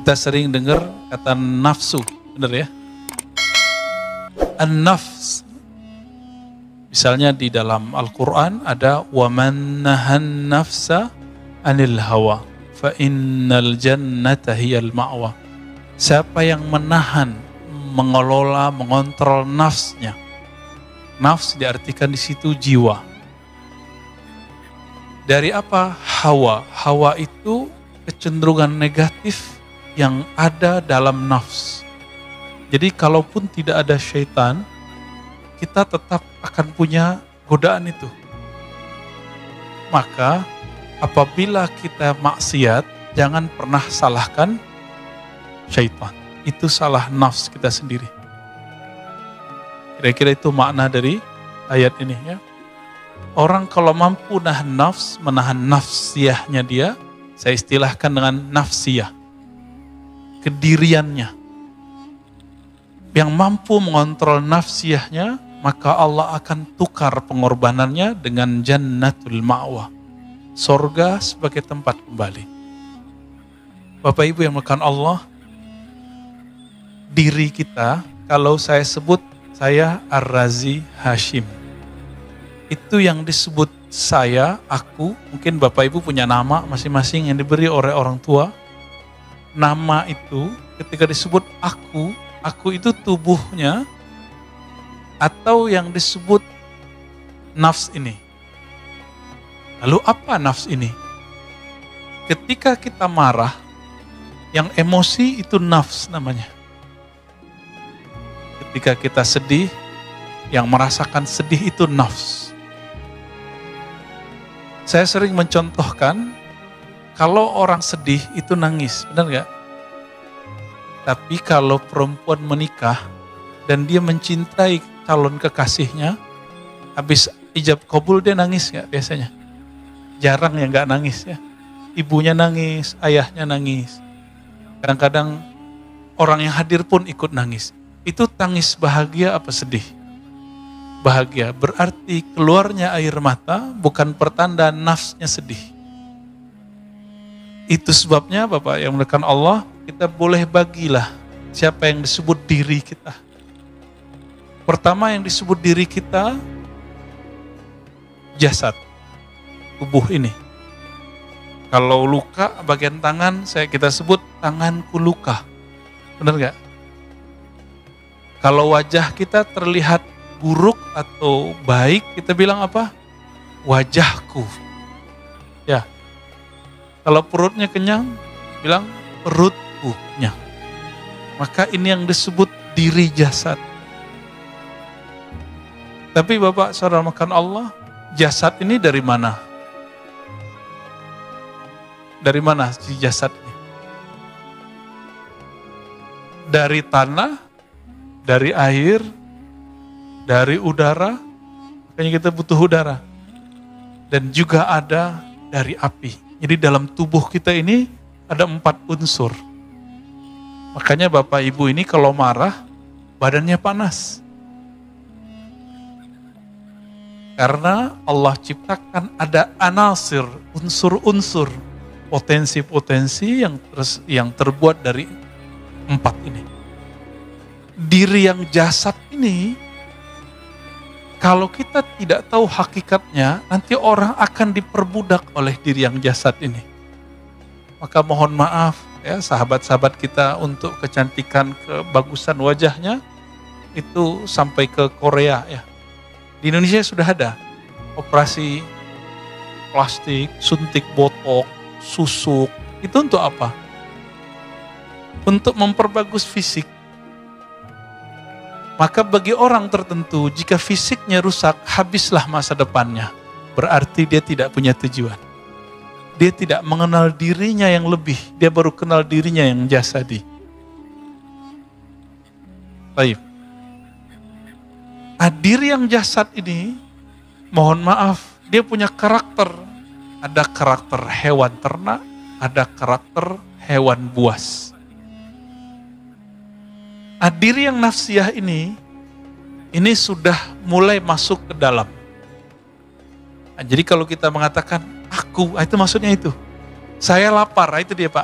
Kita sering dengar kata nafsu, benar ya? An-nafs. Misalnya di dalam Al-Quran ada وَمَنْ نَهَنْ نَفْسَ عَنِ الْهَوَى فَإِنَّ الْجَنَّةَ هِيَ الْمَأْوَى. Siapa yang menahan, mengelola, mengontrol nafsnya. Nafs diartikan di situ jiwa. Dari apa? Hawa. Hawa itu kecenderungan negatif yang ada dalam nafs. Jadi kalaupun tidak ada syaitan, kita tetap akan punya godaan itu. Maka apabila kita maksiat, jangan pernah salahkan syaitan. Itu salah nafs kita sendiri. Kira-kira itu makna dari ayat ini ya. Orang kalau mampu nahan nafs, menahan nafsiyahnya dia, saya istilahkan dengan nafsiyah. Kediriannya. Yang mampu mengontrol nafsiyahnya, maka Allah akan tukar pengorbanannya dengan jannatul ma'wa. Sorga sebagai tempat kembali. Bapak Ibu yang melakukan Allah, diri kita, kalau saya sebut saya Ar-Razi Hashim. Itu yang disebut saya, aku, mungkin Bapak Ibu punya nama masing-masing yang diberi oleh orang tua. Nama itu ketika disebut aku itu tubuhnya, atau yang disebut nafs ini. Lalu apa nafs ini? Ketika kita marah, yang emosi itu nafs namanya. Ketika kita sedih, yang merasakan sedih itu nafs. Saya sering mencontohkan, kalau orang sedih itu nangis, benar gak? Tapi kalau perempuan menikah dan dia mencintai calon kekasihnya, habis ijab kabul dia nangis gak biasanya? Jarang yang gak nangis ya. Ibunya nangis, ayahnya nangis. Kadang-kadang orang yang hadir pun ikut nangis. Itu tangis bahagia apa sedih? Bahagia, berarti keluarnya air mata bukan pertanda nafsnya sedih. Itu sebabnya Bapak yang melakukan Allah, kita boleh bagilah siapa yang disebut diri kita. Pertama yang disebut diri kita, jasad, tubuh ini. Kalau luka bagian tangan, kita sebut tanganku luka. Benar gak? Kalau wajah kita terlihat buruk atau baik, kita bilang apa? Wajahku. Ya. Kalau perutnya kenyang, bilang perutku kenyang. Maka ini yang disebut diri jasad. Tapi Bapak saudara makan Allah, jasad ini dari mana? Dari mana si jasad ini? Dari tanah, dari air, dari udara, makanya kita butuh udara. Dan juga ada dari api. Jadi dalam tubuh kita ini ada 4 unsur. Makanya Bapak Ibu ini kalau marah, badannya panas. Karena Allah ciptakan ada anasir, unsur-unsur, potensi-potensi yang terbuat dari 4 ini. Diri yang jasad ini, kalau kita tidak tahu hakikatnya, nanti orang akan diperbudak oleh diri yang jasad ini. Maka mohon maaf ya sahabat-sahabat kita untuk kecantikan, kebagusan wajahnya, itu sampai ke Korea ya. Di Indonesia sudah ada operasi plastik, suntik botok, susuk. Itu untuk apa? Untuk memperbagus fisik. Maka bagi orang tertentu, jika fisiknya rusak, habislah masa depannya. Berarti dia tidak punya tujuan. Dia tidak mengenal dirinya yang lebih, dia baru kenal dirinya yang jasadi. Baik. Diri yang jasad ini, mohon maaf, dia punya karakter. Ada karakter hewan ternak, ada karakter hewan buas. Diri yang nafsiyah ini sudah mulai masuk ke dalam. Jadi kalau kita mengatakan aku, itu maksudnya itu. Saya lapar, itu dia Pak.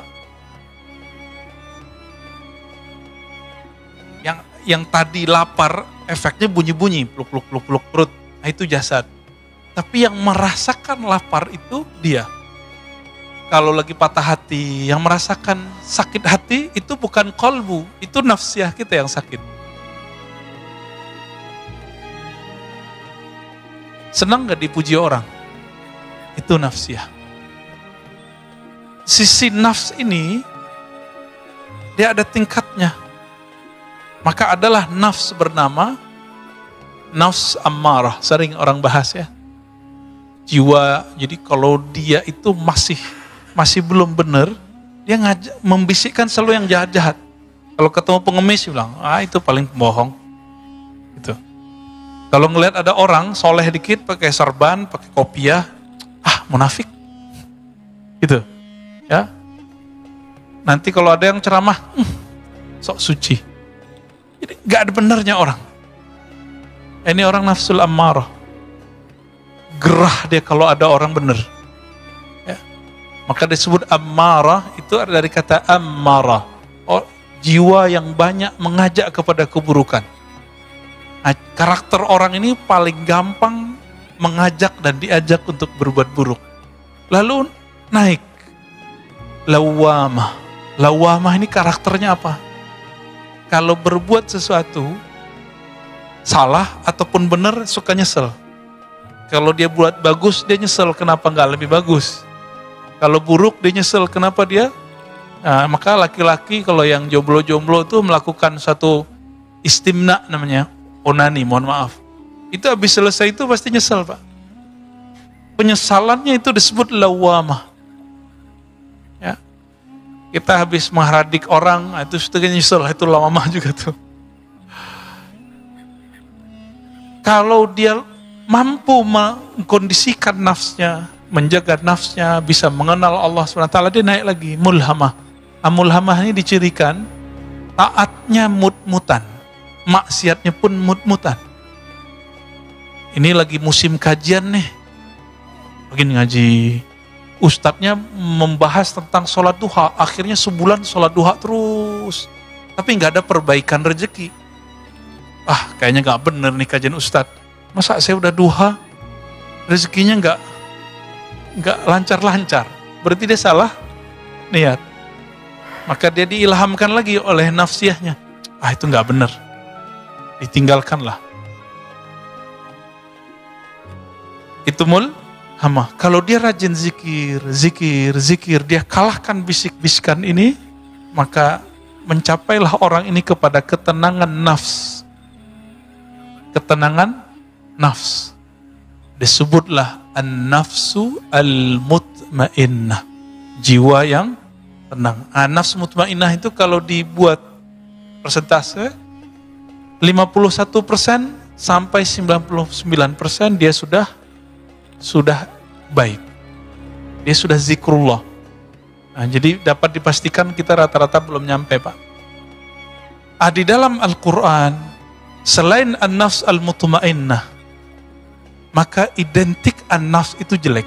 Yang tadi lapar, efeknya bunyi-bunyi, peluk-peluk perut. Nah, itu jasad. Tapi yang merasakan lapar itu dia. Kalau lagi patah hati, yang merasakan sakit hati itu bukan kolbu, itu nafsiyah kita yang sakit. Senang gak dipuji orang? Itu nafsiyah. Sisi nafs ini, dia ada tingkatnya. Maka adalah nafs bernama nafs ammarah. Sering orang bahas ya. Jiwa, jadi kalau dia itu masih belum benar, dia membisikkan selalu yang jahat-jahat. Kalau ketemu pengemis, dia bilang, itu paling pembohong. Gitu. Kalau ngelihat ada orang soleh dikit, pakai serban, pakai kopiah, munafik. Gitu. Ya. Nanti kalau ada yang ceramah, sok suci. Jadi gak ada benarnya orang. Ini orang nafsul ammarah. Gerah dia kalau ada orang benar. Ya. Maka disebut ammarah itu dari kata ammarah. Jiwa yang banyak mengajak kepada keburukan. Nah, karakter orang ini paling gampang mengajak dan diajak untuk berbuat buruk. Lalu naik. Lawamah. Lawamah ini karakternya apa? Kalau berbuat sesuatu salah ataupun benar, suka nyesel. Kalau dia buat bagus, dia nyesel kenapa nggak lebih bagus. Kalau buruk, dia nyesel kenapa dia. Nah, maka laki-laki kalau yang jomblo-jomblo itu melakukan satu istimna namanya, onani, mohon maaf. Itu habis selesai itu pasti nyesel, Pak. Penyesalannya itu disebut lawamah. Ya. Kita habis mengharadik orang, itu sudah nyesel, itu lawamah juga tuh. Kalau dia mampu mengkondisikan nafsnya, menjaga nafsnya, bisa mengenal Allah SWT, dia naik lagi, mulhamah. Mulhamah ini dicirikan, taatnya mut-mutan, maksiatnya pun mut-mutan. Ini lagi musim kajian nih, begini ngaji, ustadznya membahas tentang sholat duha, akhirnya sebulan sholat duha terus, tapi nggak ada perbaikan rezeki. Kayaknya nggak bener nih kajian ustadz. Masa saya udah duha, rezekinya nggak lancar-lancar. Berarti dia salah niat. Maka dia diilhamkan lagi oleh nafsiyahnya. Itu nggak bener. Ditinggalkanlah. Itu mulhamah. Kalau dia rajin zikir, dia kalahkan bisik-bisikan ini, maka mencapailah orang ini kepada ketenangan nafs. Ketenangan nafs. Disebutlah an-nafsu al-mutmainnah. Jiwa yang tenang. Nafsu mutmainnah itu kalau dibuat persentase 51% sampai 99% dia sudah baik. Dia sudah zikrullah. Jadi dapat dipastikan kita rata-rata belum nyampe, Pak. Di dalam Al-Quran, selain an-nafs al-mutmainnah, maka identik an-nafs itu jelek.